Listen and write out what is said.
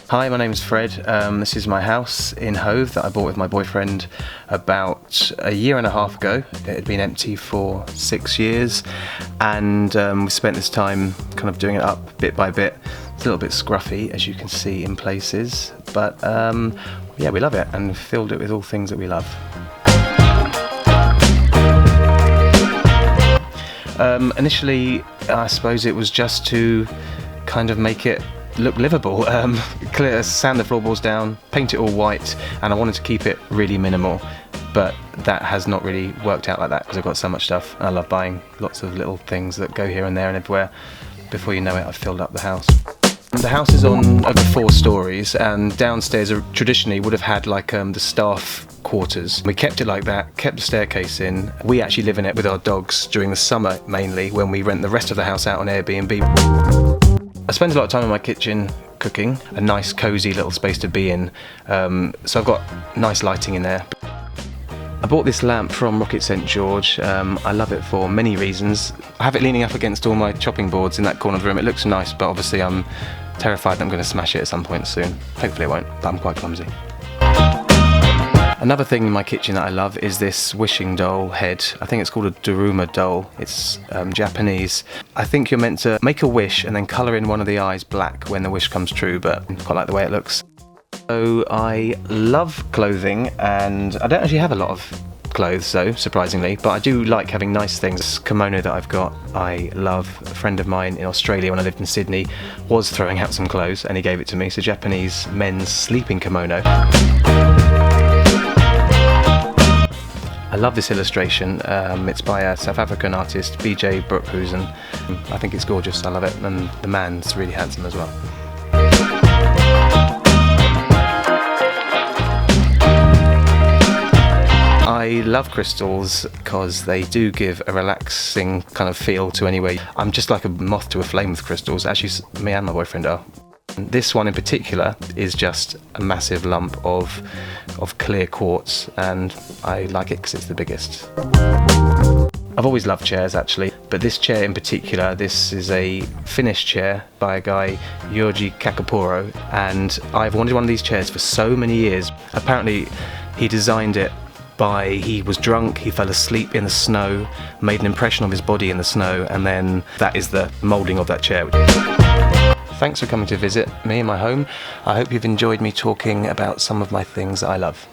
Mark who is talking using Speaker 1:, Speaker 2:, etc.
Speaker 1: Hi, my name's Fred. This is my house in Hove that I bought with my boyfriend about a year and a half ago. It had been empty for 6 years, and we spent this time kind of doing it up bit by bit. It's a little bit scruffy, as you can see in places, but yeah, we love it and filled it with all things that we love. Initially, I suppose it was just to kind of make it look livable, sand the floorboards down, paint it all white, and I wanted to keep it really minimal, but that has not really worked out like that because I've got so much stuff. I love buying lots of little things that go here and there and everywhere. Before you know it, I've filled up the house. The house is on over 4 stories, and downstairs traditionally would have had like the staff quarters. We kept it like that, kept the staircase in. We actually live in it with our dogs during the summer mainly, when we rent the rest of the house out on Airbnb. I spend a lot of time in my kitchen cooking, a nice cosy little space to be in, so I've got nice lighting in there. I bought this lamp from Rockett St George. I love it for many reasons. I have it leaning up against all my chopping boards in that corner of the room. It looks nice, but obviously I'm terrified that I'm going to smash it at some point soon. Hopefully I won't, but I'm quite clumsy. Another thing in my kitchen that I love is this wishing doll head. I think it's called a Daruma doll. It's Japanese. I think you're meant to make a wish and then colour in one of the eyes black when the wish comes true, but I quite like the way it looks. So I love clothing, and I don't actually have a lot of clothes though, surprisingly, but I do like having nice things. This kimono that I've got, I love. A friend of mine in Australia when I lived in Sydney was throwing out some clothes and he gave it to me. It's a Japanese men's sleeping kimono. I love this illustration. It's by a South African artist, BJ Broekhuizen. I think it's gorgeous, I love it, and the man's really handsome as well. I love crystals because they do give a relaxing kind of feel to anywhere. I'm just like a moth to a flame with crystals. Actually, me and my boyfriend are. This one in particular is just a massive lump of clear quartz, and I like it because it's the biggest. I've always loved chairs actually, but this chair in particular, this is a Finnish chair by a guy, Jyrki Kakapuro, and I've wanted one of these chairs for so many years. Apparently he designed it he was drunk, he fell asleep in the snow, made an impression of his body in the snow, and then that is the moulding of that chair. Thanks for coming to visit me in my home. I hope you've enjoyed me talking about some of my things that I love.